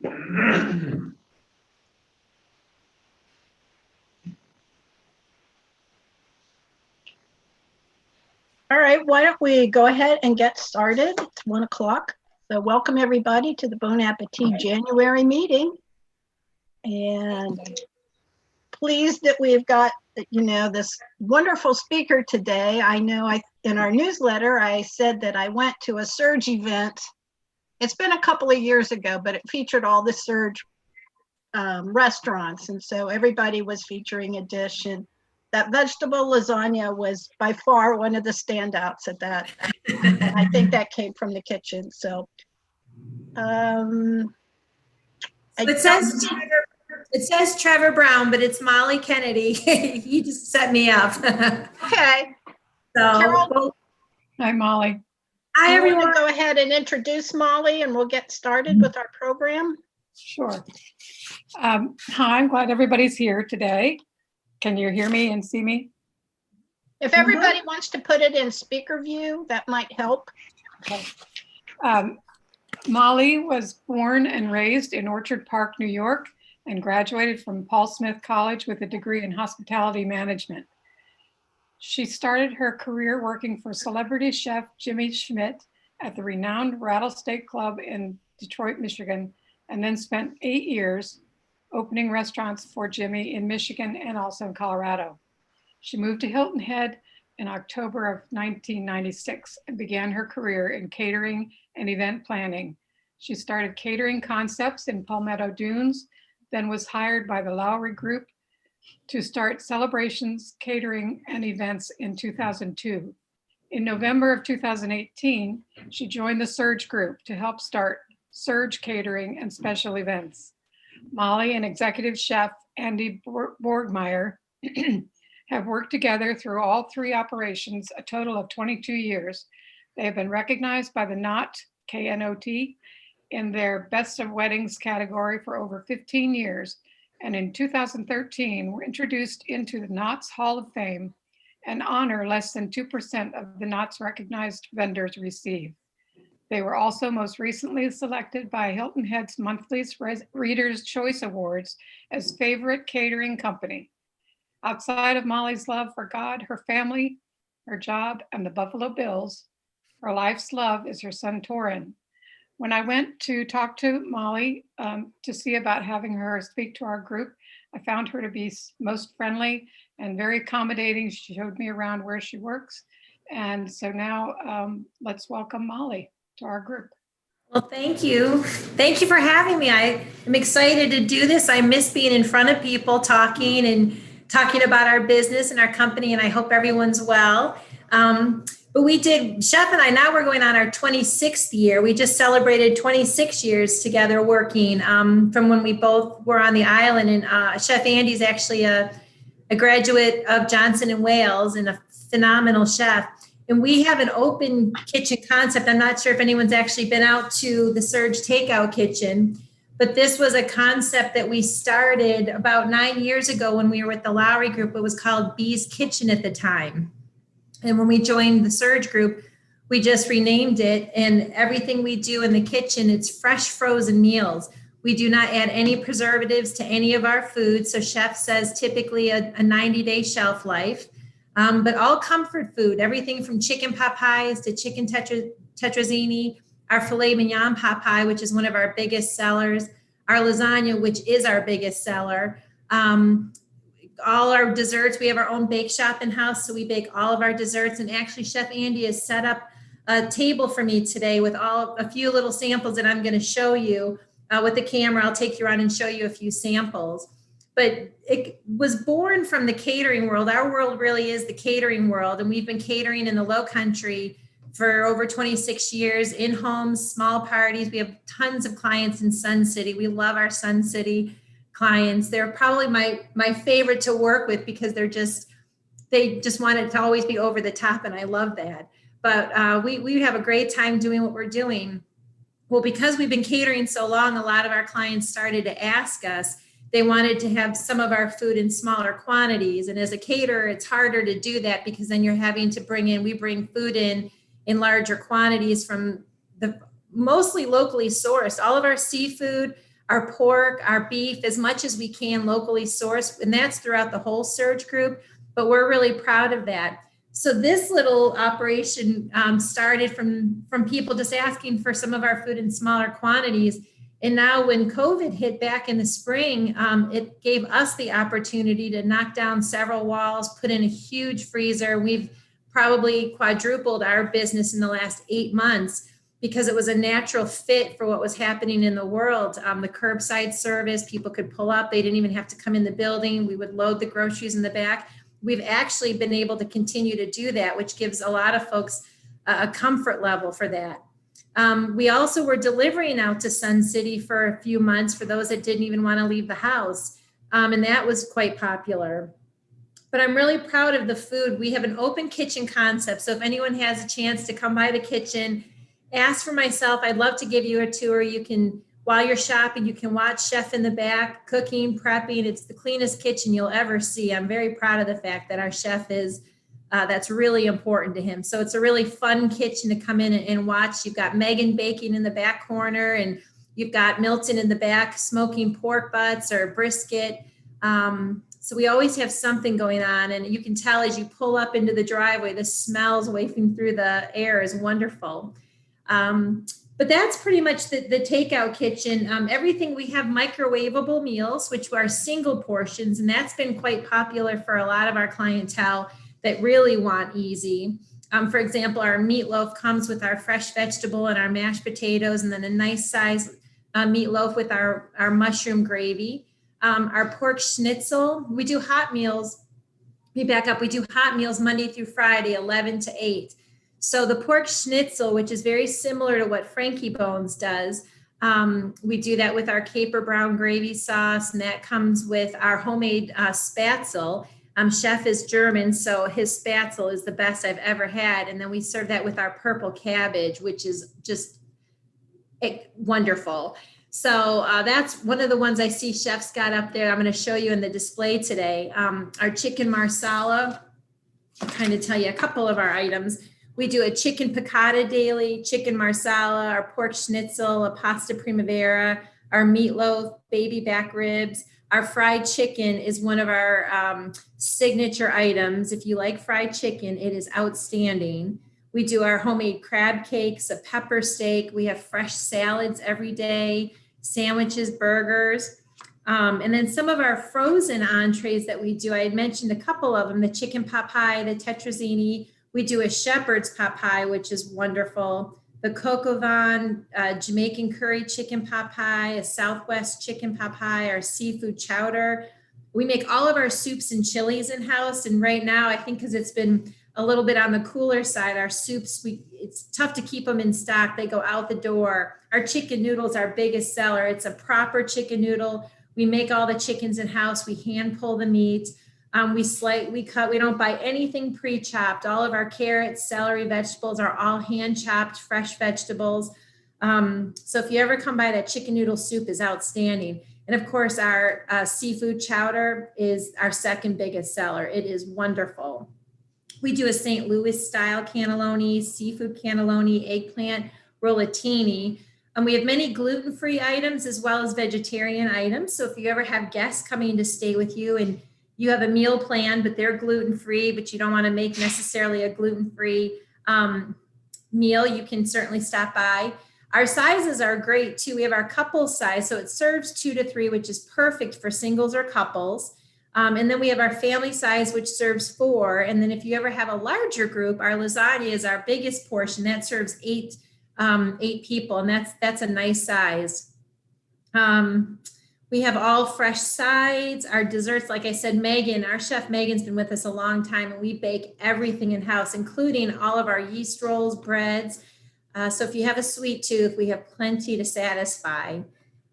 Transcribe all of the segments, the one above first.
All right, why don't we go ahead and get started? It's 1 o'clock. So welcome everybody to the Bon Appetit January meeting. And pleased that we've got, this wonderful speaker today. I know in our newsletter, I said that I went to a Surge event. It's been a couple of years ago, but it featured all the Surge restaurants. And so everybody was featuring a dish, and that vegetable lasagna was by far one of the standouts at that. And I think that came from the kitchen. So it says Trevor Brown, but it's Molly Kennedy. You just set me up. Okay. So, Carol, hi, Molly. Hi, everyone. Go ahead and introduce Molly, and we'll get started with our program. Sure. Hi, I'm glad everybody's here today. Can you hear me and see me? If everybody wants to put it in speaker view, that might help. Okay. Molly was born and raised in Orchard Park, New York, and graduated from Paul Smith College with a degree in hospitality management. She started her career working for celebrity chef Jimmy Schmidt at the renowned Rattlesnake Club in Detroit, Michigan, and then spent 8 years opening restaurants for Jimmy in Michigan and also in Colorado. She moved to Hilton Head in October of 1996 and began her career in catering and event planning. She started catering concepts in Palmetto Dunes, then was hired by the Lowry Group to start celebrations, catering, and events in 2002. In November of 2018, she joined the Surge Group to help start Surge Catering and Special Events. Molly and executive chef Andy Borgmeyer have worked together through all three operations, a total of 22 years. They have been recognized by the Knot, K-N-O-T, in their Best of Weddings category for over 15 years. And in 2013, were introduced into the Knots Hall of Fame, an honor less than 2% of the Knots recognized vendors receive. They were also most recently selected by Hilton Head's monthly Reader's Choice Awards as favorite catering company. Outside of Molly's love for God, her family, her job, and the Buffalo Bills, her life's love is her son, Torin. When I went to talk to Molly to see about having her speak to our group, I found her to be most friendly and very accommodating. She showed me around where she works. And so now let's welcome Molly to our group. Well, thank you. Thank you for having me. I am excited to do this. I miss being in front of people talking about our business and our company, and I hope everyone's well. But we did, Chef and I, now we're going on our 26th year. We just celebrated 26 years together working from when we both were on the island. And Chef Andy's actually a graduate of Johnson & Wales and a phenomenal chef. And we have an open kitchen concept. I'm not sure if anyone's actually been out to the Surge Takeout Kitchen, but this was a concept that we started about 9 years ago when we were with the Lowry Group. It was called Bee's Kitchen at the time. And when we joined the Surge Group, we just renamed it. And everything we do in the kitchen, it's fresh frozen meals. We do not add any preservatives to any of our foods. So chef says typically a 90-day shelf life. But all comfort food, everything from chicken pot pies to chicken tetrazzini, our filet mignon pot pie, which is one of our biggest sellers, our lasagna, which is our biggest seller. All our desserts, we have our own bake shop in-house, so we bake all of our desserts. And actually, Chef Andy has set up a table for me today with a few little samples that I'm going to show you with the camera. I'll take you around and show you a few samples. But it was born from the catering world. Our world really is the catering world. And we've been catering in the Low Country for over 26 years, in homes, small parties. We have tons of clients in Sun City. We love our Sun City clients. They're probably my favorite to work with because they just want it to always be over the top. And I love that. But we have a great time doing what we're doing. Well, because we've been catering so long, a lot of our clients started to ask us, they wanted to have some of our food in smaller quantities. And as a caterer, it's harder to do that because then you're having to we bring food in larger quantities from the mostly locally sourced. All of our seafood, our pork, our beef, as much as we can locally sourced, and that's throughout the whole Surge group, but we're really proud of that. So this little operation started from people just asking for some of our food in smaller quantities. And now when COVID hit back in the spring, it gave us the opportunity to knock down several walls, put in a huge freezer. We've probably quadrupled our business in the last 8 months because it was a natural fit for what was happening in the world. The curbside service, people could pull up. They didn't even have to come in the building. We would load the groceries in the back. We've actually been able to continue to do that, which gives a lot of folks a comfort level for that. We also were delivering out to Sun City for a few months for those that didn't even want to leave the house. And that was quite popular. But I'm really proud of the food. We have an open kitchen concept. So if anyone has a chance to come by the kitchen, ask for myself. I'd love to give you a tour. You can, while you're shopping, you can watch Chef in the back, cooking, prepping. It's the cleanest kitchen you'll ever see. I'm very proud of the fact that our chef is, that's really important to him. So it's a really fun kitchen to come in and watch. You've got Megan baking in the back corner, and you've got Milton in the back smoking pork butts or brisket. So we always have something going on, and you can tell as you pull up into the driveway, the smells wafting through the air is wonderful. But that's pretty much the takeout kitchen. Everything, we have microwavable meals, which are single portions, and that's been quite popular for a lot of our clientele that really want easy. For example, our meatloaf comes with our fresh vegetable and our mashed potatoes, and then a nice size meatloaf with our mushroom gravy. Our pork schnitzel, we do hot meals. We back up, we do hot meals Monday through Friday, 11 to 8. So the pork schnitzel, which is very similar to what Frankie Bones does, we do that with our caper brown gravy sauce, and that comes with our homemade spatzel. Chef is German, so his spatzel is the best I've ever had. And then we serve that with our purple cabbage, which is just wonderful. So that's one of the ones I see chefs got up there. I'm going to show you in the display today. Our chicken marsala, I'll kind of tell you a couple of our items. We do a chicken piccata daily, chicken marsala, our pork schnitzel, a pasta primavera, our meatloaf, baby back ribs. Our fried chicken is one of our signature items. If you like fried chicken, it is outstanding. We do our homemade crab cakes, a pepper steak. We have fresh salads every day, sandwiches, burgers. And then some of our frozen entrees that we do, I had mentioned a couple of them, the chicken pot pie, the tetrazzini. We do a shepherd's pot pie, which is wonderful. The coq au vin, Jamaican curry chicken pot pie, a Southwest chicken pot pie, our seafood chowder. We make all of our soups and chilies in-house. And right now, I think because it's been a little bit on the cooler side, our soups, it's tough to keep them in stock. They go out the door. Our chicken noodles, our biggest seller. It's a proper chicken noodle. We make all the chickens in-house. We hand pull the meat. We cut, we don't buy anything pre-chopped. All of our carrots, celery, vegetables are all hand-chopped, fresh vegetables. So if you ever come by, that chicken noodle soup is outstanding. And of course, our seafood chowder is our second biggest seller. It is wonderful. We do a St. Louis style cannelloni, seafood cannelloni, eggplant rollatini. We have many gluten-free items as well as vegetarian items. So if you ever have guests coming to stay with you and you have a meal plan, but they're gluten-free, but you don't want to make necessarily a gluten-free meal, you can certainly stop by. Our sizes are great too. We have our couple size, so it serves 2 to 3, which is perfect for singles or couples. And then we have our family size, which serves 4. And then if you ever have a larger group, our lasagna is our biggest portion. That serves 8 people, and that's a nice size. We have all fresh sides. Our desserts, like I said, Megan, our chef Megan's been with us a long time, and we bake everything in-house, including all of our yeast rolls, breads. So if you have a sweet tooth, we have plenty to satisfy.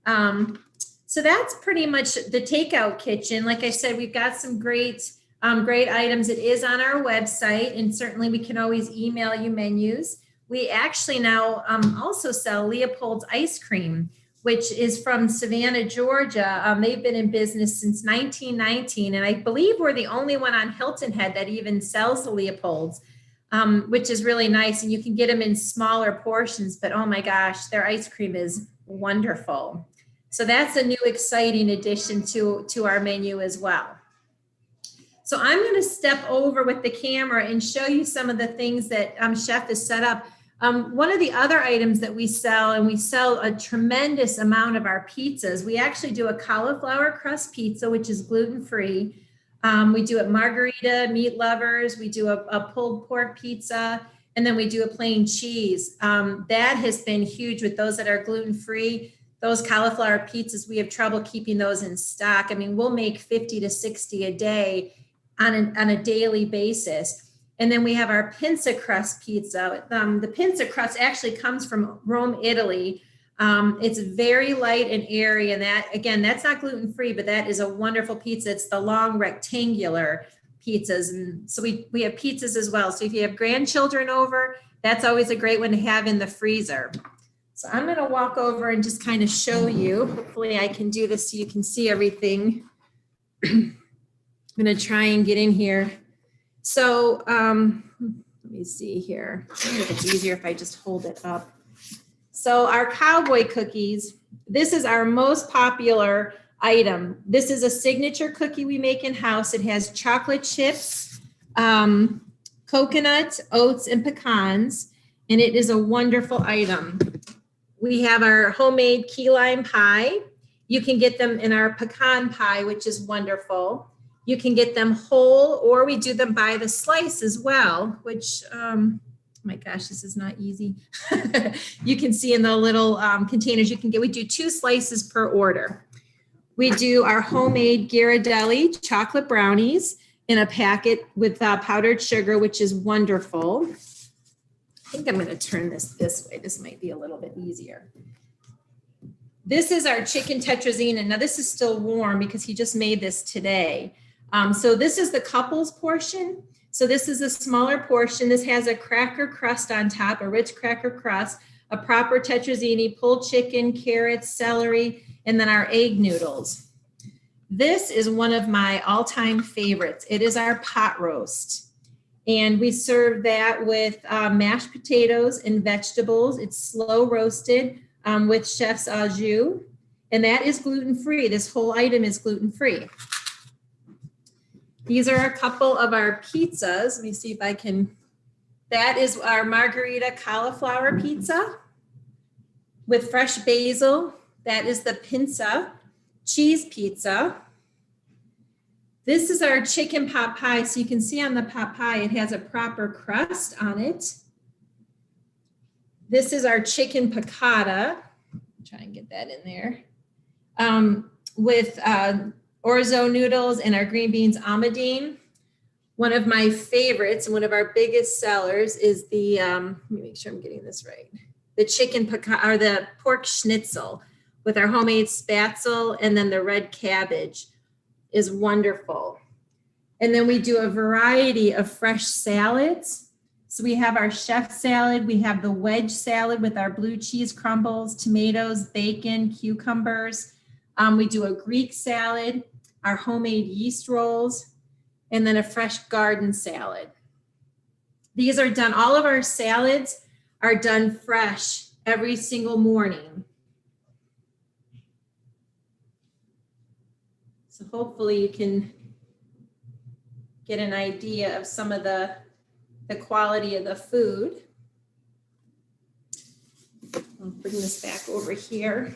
So that's pretty much the takeout kitchen. Like I said, we've got some great items. It is on our website, and certainly we can always email you menus. We actually now also sell Leopold's ice cream, which is from Savannah, Georgia. They've been in business since 1919, and I believe we're the only one on Hilton Head that even sells the Leopold's, which is really nice. And you can get them in smaller portions, but oh my gosh, their ice cream is wonderful. So that's a new exciting addition to our menu as well. So I'm going to step over with the camera and show you some of the things that Chef has set up. One of the other items that we sell, and we sell a tremendous amount of our pizzas. We actually do a cauliflower crust pizza, which is gluten-free. We do a margarita, meat lovers. We do a pulled pork pizza, and then we do a plain cheese. That has been huge with those that are gluten-free. Those cauliflower pizzas, we have trouble keeping those in stock. I mean, we'll make 50 to 60 a day on a daily basis. And then we have our pinza crust pizza. The pinza crust actually comes from Rome, Italy. It's very light and airy, and that, again, that's not gluten-free, but that is a wonderful pizza. It's the long rectangular pizzas. And so we have pizzas as well. So if you have grandchildren over, that's always a great one to have in the freezer. So I'm going to walk over and just kind of show you. Hopefully I can do this so you can see everything. I'm going to try and get in here. So let me see here. I think it's easier if I just hold it up. So our cowboy cookies, this is our most popular item. This is a signature cookie we make in-house. It has chocolate chips, coconut, oats, and pecans, and it is a wonderful item. We have our homemade key lime pie. You can get them in our pecan pie, which is wonderful. You can get them whole, or we do them by the slice as well, which, oh my gosh, this is not easy. You can see in the little containers you can get, we do 2 slices per order. We do our homemade Ghirardelli chocolate brownies in a packet with powdered sugar, which is wonderful. I think I'm going to turn this way. This might be a little bit easier. This is our chicken tetrazzini. Now this is still warm because he just made this today. So this is the couples portion. So this is a smaller portion. This has a cracker crust on top, a rich cracker crust, a proper tetrazzini, pulled chicken, carrots, celery, and then our egg noodles. This is one of my all-time favorites. It is our pot roast. And we serve that with mashed potatoes and vegetables. It's slow roasted with chef's au jus. And that is gluten-free. This whole item is gluten-free. These are a couple of our pizzas. Let me see if I can. That is our margarita cauliflower pizza with fresh basil. That is the pinza cheese pizza. This is our chicken pot pie. So you can see on the pot pie, it has a proper crust on it. This is our chicken piccata. Try and get that in there. With orzo noodles and our green beans almudine. One of my favorites and one of our biggest sellers is the, let me make sure I'm getting this right. The chicken piccata, or the pork schnitzel with our homemade spatzel, and then the red cabbage is wonderful. And then we do a variety of fresh salads. So we have our chef salad, we have the wedge salad with our blue cheese crumbles, tomatoes, bacon, cucumbers. We do a Greek salad, our homemade yeast rolls, and then a fresh garden salad. These are done, all of our salads are done fresh every single morning. So hopefully you can get an idea of some of the quality of the food. I'll bring this back over here.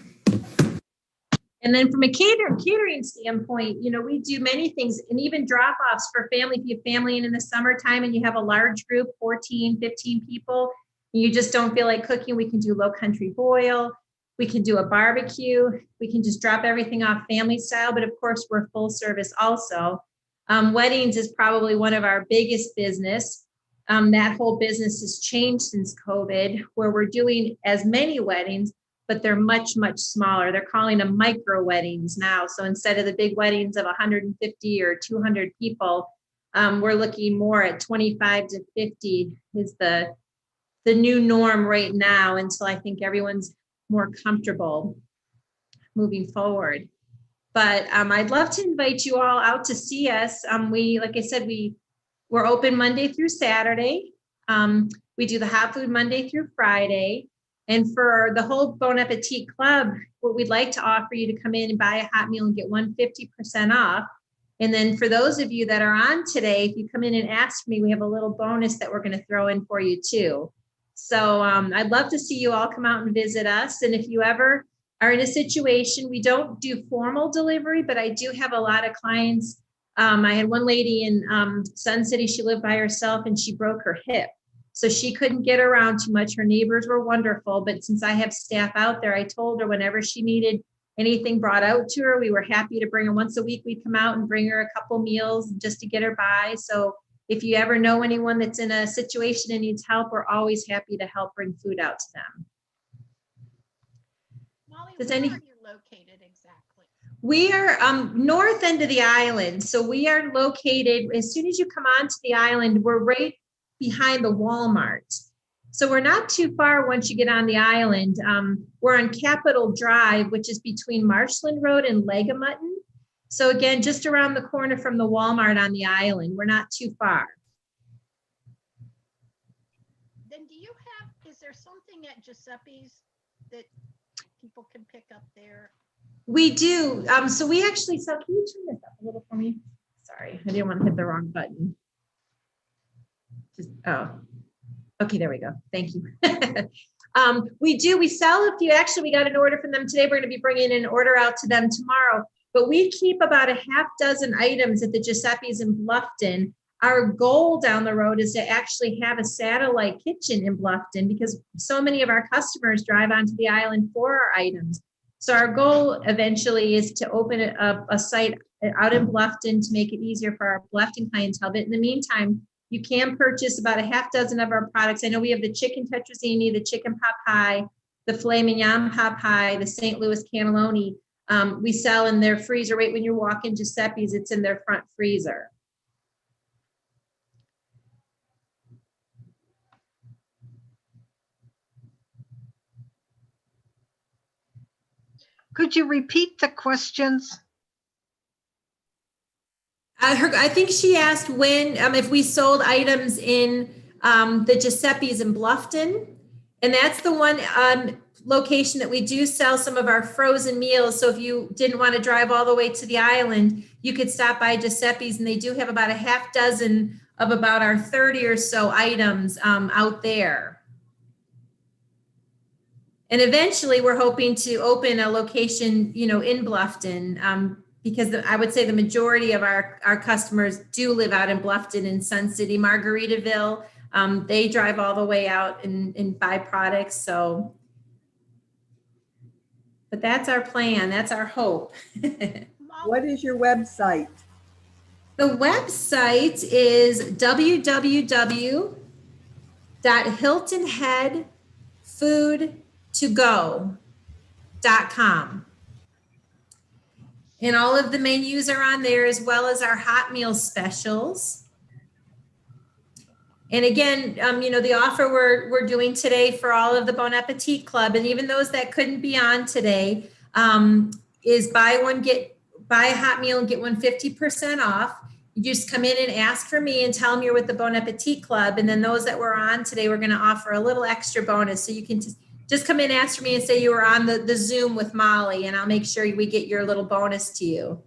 And then from a catering standpoint, you know, we do many things, and even drop-offs for family. If you have family in the summertime and you have a large group, 14, 15 people, and you just don't feel like cooking, we can do low country boil. We can do a barbecue. We can just drop everything off family style, but of course we're full service also. Weddings is probably one of our biggest business. That whole business has changed since COVID, where we're doing as many weddings, but they're much, much smaller. They're calling them micro weddings now. So instead of the big weddings of 150 or 200 people, we're looking more at 25 to 50 is the new norm right now, until I think everyone's more comfortable moving forward. But I'd love to invite you all out to see us. Like I said, we're open Monday through Saturday. We do the hot food Monday through Friday. And for the whole Bon Appetit Club, what we'd like to offer you to come in and buy a hot meal and get 150% off. And then for those of you that are on today, if you come in and ask me, we have a little bonus that we're going to throw in for you too. So I'd love to see you all come out and visit us. And if you ever are in a situation, we don't do formal delivery, but I do have a lot of clients. I had one lady in Sun City, she lived by herself and she broke her hip. So she couldn't get around too much. Her neighbors were wonderful, but since I have staff out there, I told her whenever she needed anything brought out to her, we were happy to bring her once a week. We'd come out and bring her a couple meals just to get her by. So if you ever know anyone that's in a situation and needs help, we're always happy to help bring food out to them. Molly, Does where any- are you located exactly? We are north end of the island. So we are located, as soon as you come onto the island, we're right behind the Walmart. So we're not too far once you get on the island. We're on Capitol Drive, which is between Marshland Road and Legamutton. So again, just around the corner from the Walmart on the island. We're not too far. Then do you have, is there something at Giuseppe's that people can pick up there? We do. So we actually sell, can you turn this up a little for me? Sorry, I didn't want to hit the wrong button. Okay, there we go. Thank you. We sell a few, actually we got an order from them today. We're going to be bringing an order out to them tomorrow, but we keep about a half dozen items at the Giuseppe's in Bluffton. Our goal down the road is to actually have a satellite kitchen in Bluffton because so many of our customers drive onto the island for our items. So our goal eventually is to open a site out in Bluffton to make it easier for our Bluffton clientele. But in the meantime, you can purchase about a half dozen of our products. I know we have the chicken tetrazzini, the chicken pot pie, the filet mignon pot pie, the St. Louis cannelloni. We sell in their freezer right when you walk in Giuseppe's, it's in their front freezer. Could you repeat the questions? I think she asked when, if we sold items in the Giuseppe's in Bluffton. And that's the one location that we do sell some of our frozen meals. So if you didn't want to drive all the way to the island, you could stop by Giuseppe's and they do have about a half dozen of about our 30 or so items out there. And eventually we're hoping to open a location, in Bluffton, because I would say the majority of our customers do live out in Bluffton and Sun City, Margaritaville. They drive all the way out and buy products. So, but that's our plan. That's our hope. What is your website? The website is www.hiltonheadfoodtogo.com. And all of the menus are on there as well as our hot meal specials. And again, the offer we're doing today for all of the Bon Appetit Club, and even those that couldn't be on today, is buy a hot meal and get one 50% off. You just come in and ask for me and tell them you're with the Bon Appetit Club. And then those that were on today, we're going to offer a little extra bonus. So you can just come in, ask for me and say you were on the Zoom with Molly, and I'll make sure we get your little bonus to you.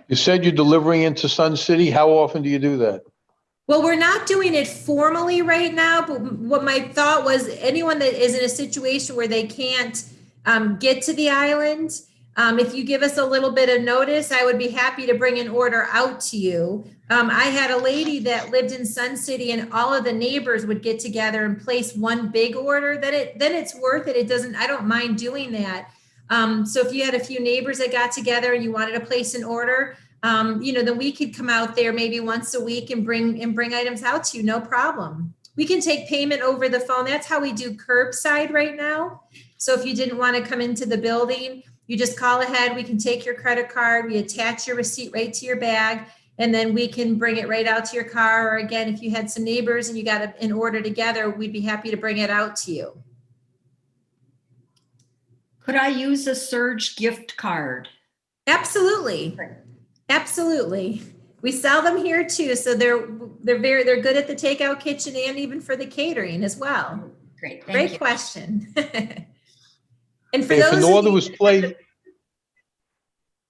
You said you're delivering into Sun City. How often do you do that? Well, we're not doing it formally right now, but what my thought was, anyone that is in a situation where they can't get to the island, if you give us a little bit of notice, I would be happy to bring an order out to you. I had a lady that lived in Sun City and all of the neighbors would get together and place one big order. Then it's worth it. I don't mind doing that. So if you had a few neighbors that got together and you wanted to place an order, then we could come out there maybe once a week and bring items out to you. No problem. We can take payment over the phone. That's how we do curbside right now. So if you didn't want to come into the building, you just call ahead. We can take your credit card. We attach your receipt right to your bag, and then we can bring it right out to your car. Or again, if you had some neighbors and you got an order together, we'd be happy to bring it out to you. Could I use a Surge gift card? Absolutely. Absolutely. We sell them here too. So they're good at the takeout kitchen and even for the catering as well. Great, thank Great you. question. And for If those an of order you, was placed,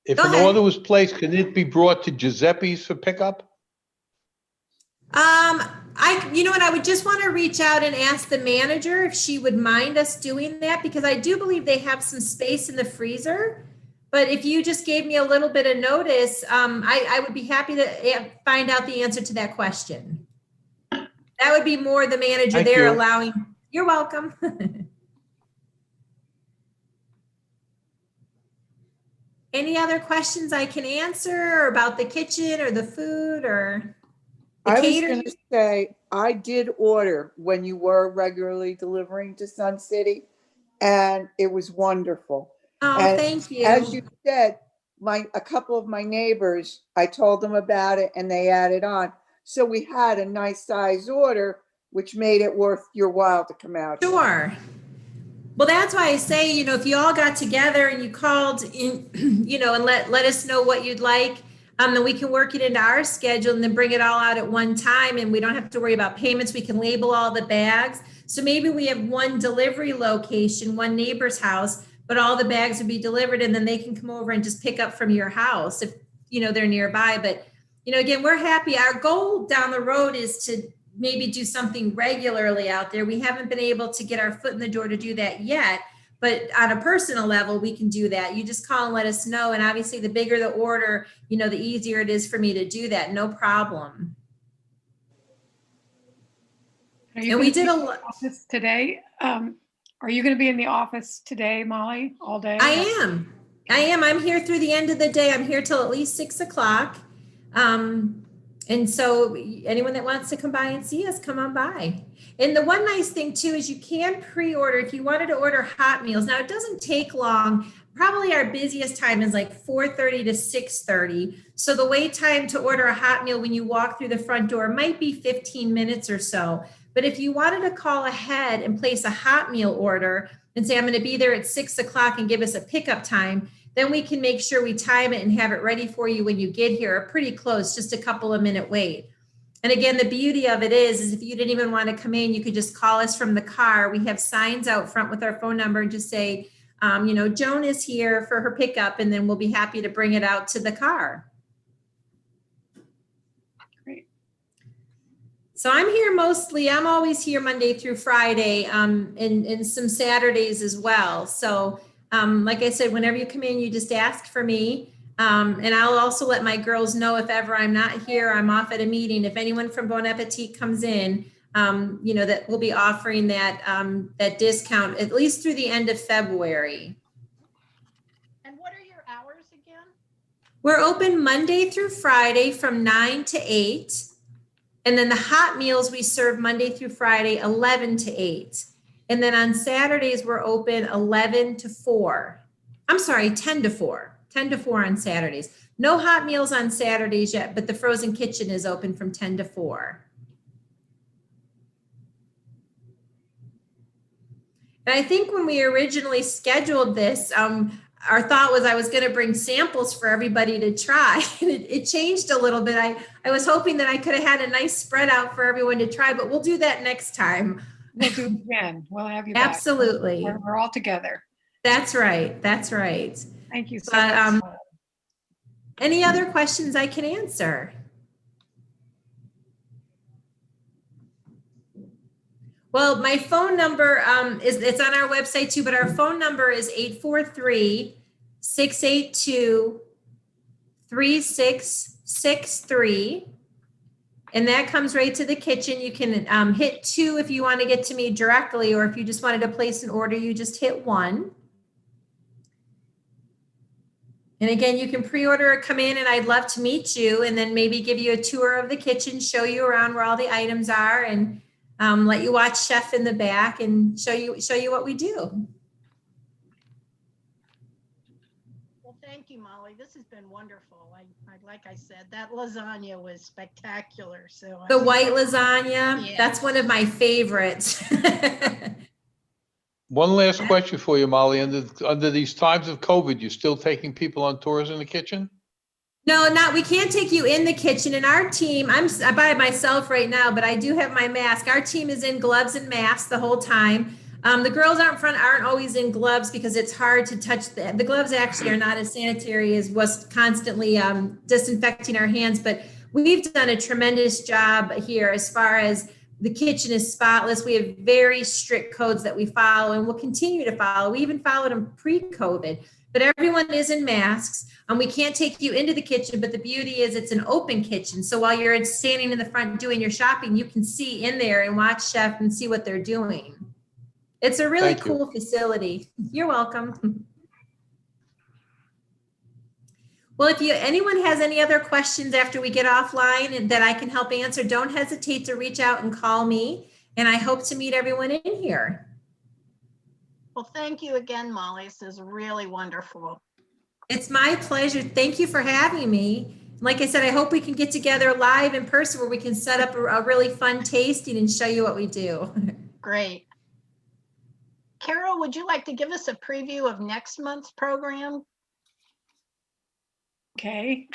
if Go an ahead. order was placed, can it be brought to Giuseppe's for pickup? you know what, I would just want to reach out and ask the manager if she would mind us doing that, because I do believe they have some space in the freezer. But if you just gave me a little bit of notice, I would be happy to find out the answer to that question. That would be more the manager Thank there you. allowing. You're welcome. Any other questions I can answer about the kitchen or the food or the I was catering? going to say, I did order when you were regularly delivering to Sun City, and it was wonderful. Oh, And thank you. as you said, a couple of my neighbors, I told them about it and they added on. So we had a nice size order, which made it worth your while to come out here. Sure. Well, that's why I say, if you all got together and you called in, and let us know what you'd like, then we can work it into our schedule and then bring it all out at one time. And we don't have to worry about payments. We can label all the bags. So maybe we have one delivery location, one neighbor's house, but all the bags would be delivered and then they can come over and just pick up from your house if, they're nearby. But, again, we're happy. Our goal down the road is to maybe do something regularly out there. We haven't been able to get our foot in the door to do that yet, but on a personal level, we can do that. You just call and let us know. And obviously the bigger the order, the easier it is for me to do that. No problem. Are you And we going to did be in the office today? Are you going to be in the office today, Molly, all day? I am. I'm here through the end of the day. I'm here till at least 6 o'clock. And so anyone that wants to come by and see us, come on by. And the one nice thing too is you can pre-order if you wanted to order hot meals. Now it doesn't take long. Probably our busiest time is like 4:30 to 6:30. So the wait time to order a hot meal when you walk through the front door might be 15 minutes or so. But if you wanted to call ahead and place a hot meal order and say, I'm going to be there at 6 o'clock and give us a pickup time, then we can make sure we time it and have it ready for you when you get here, or pretty close, just a couple of minute wait. And again, the beauty of it is if you didn't even want to come in, you could just call us from the car. We have signs out front with our phone number and just say, Joan is here for her pickup, and then we'll be happy to bring it out to the car. Great. So I'm always here Monday through Friday, and some Saturdays as well. So like I said, whenever you come in, you just ask for me. And I'll also let my girls know if ever I'm not here, I'm off at a meeting. If anyone from Bon Appetit comes in, that we'll be offering that discount at least through the end of February. And what are your hours again? We're open Monday through Friday from 9 to 8. And then the hot meals we serve Monday through Friday, 11 to 8. And then on Saturdays, we're open 11 to 4. I'm sorry, 10 to 4. 10 to 4 on Saturdays. No hot meals on Saturdays yet, but the frozen kitchen is open from 10 to 4. And I think when we originally scheduled this, our thought was I was going to bring samples for everybody to try. And it changed a little bit. I was hoping that I could have had a nice spread out for everyone to try, but we'll do that next time. We'll do it again. We'll have you back. Absolutely. We're all together. That's right. That's right. Thank you so But, much. any other questions I can answer? Well, my phone number it's on our website too, but our phone number is 843-682-3663. And that comes right to the kitchen. You can hit 2 if you want to get to me directly, or if you just wanted to place an order, you just hit 1. And again, you can pre-order or come in, and I'd love to meet you and then maybe give you a tour of the kitchen, show you around where all the items are, and let you watch Chef in the back and show you what we do. Well, thank you, Molly. This has been wonderful. Like I said, that lasagna was spectacular. So The white lasagna, Yeah. that's one of my favorites. One last question for you, Molly. Under these times of COVID, you're still taking people on tours in the kitchen? No, we can't take you in the kitchen. In our team, I'm by myself right now, but I do have my mask. Our team is in gloves and masks the whole time. The girls out front aren't always in gloves because it's hard to touch the gloves actually are not as sanitary as was constantly disinfecting our hands, but we've done a tremendous job here as far as the kitchen is spotless. We have very strict codes that we follow and will continue to follow. We even followed them pre-COVID, but everyone is in masks. We can't take you into the kitchen, but the beauty is it's an open kitchen. So while you're standing in the front doing your shopping, you can see in there and watch chef and see what they're doing. It's a really Thank you. cool facility. You're welcome. Well, if anyone has any other questions after we get offline and that I can help answer, don't hesitate to reach out and call me. And I hope to meet everyone in here. Well, thank you again, Molly. This is really wonderful. It's my pleasure. Thank you for having me. Like I said, I hope we can get together live in person where we can set up a really fun tasting and show you what we do. Great. Carol, would you like to give us a preview of next month's program? Okay.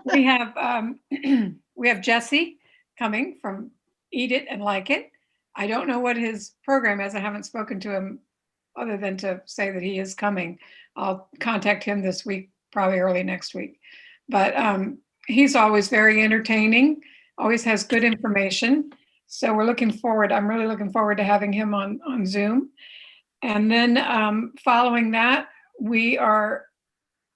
We have Jesse coming from Eat It and Like It. I don't know what his program is. I haven't spoken to him other than to say that he is coming. I'll contact him this week, probably early next week. But he's always very entertaining, always has good information. So we're looking forward. I'm really looking forward to having him on Zoom. And then following that, we are,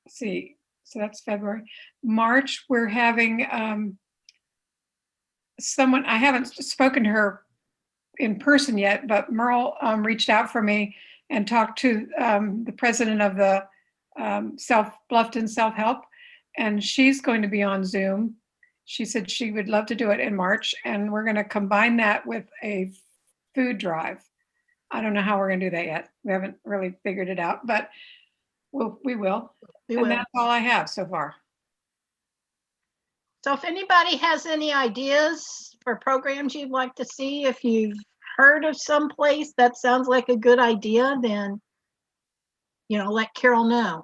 let's see, so that's February. March, we're having someone, I haven't spoken to her in person yet, but Merle reached out for me and talked to the president of the Bluffton Self-Help, and she's going to be on Zoom. She said she would love to do it in March, and we're going to combine that with a food drive. I don't know how we're going to do that yet. We haven't really figured it out, but we will. And that's all I have so far. So if anybody has any ideas for programs you'd like to see, if you've heard of some place that sounds like a good idea, then, let Carol know.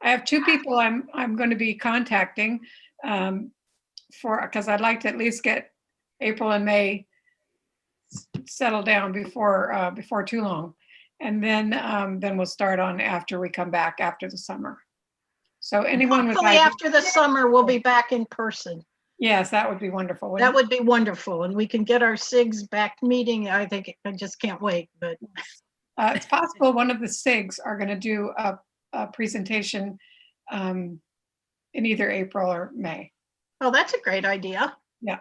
I have two people I'm going to be contacting because I'd like to at least get April and May settled down before too long, and then we'll start on after we come back after the summer. So anyone with Hopefully ideas, after the summer, we'll be back in person. yes, that would be wonderful. That would be wonderful, and we can get our SIGs back meeting. I think I just can't wait. But it's possible one of the SIGs are going to do a presentation in either April or May. oh, that's a great idea. Yeah,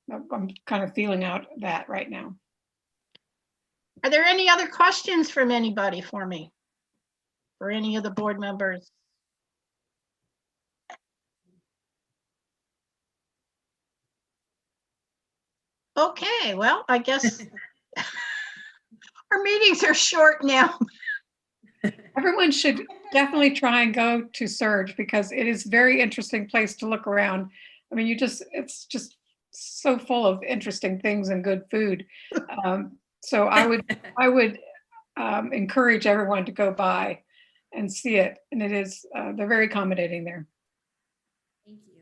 I'm kind of feeling out that right now. Are there any other questions from anybody for me? For any of the board members? Okay, well, I guess our meetings are short now. Everyone should definitely try and go to Surge because it is a very interesting place to look around. I mean, it's just so full of interesting things and good food. So I would encourage everyone to go by and see it. And it is, they're very accommodating there. Thank you.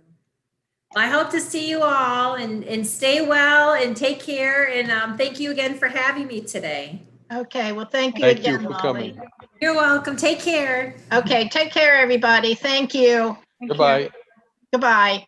Well, I hope to see you all and stay well and take care. And thank you again for having me today. Okay, well, thank you Thank again, you for Molly. coming. You're welcome. Take care. Okay, take care, everybody. Thank you. Thank you. Goodbye. Goodbye.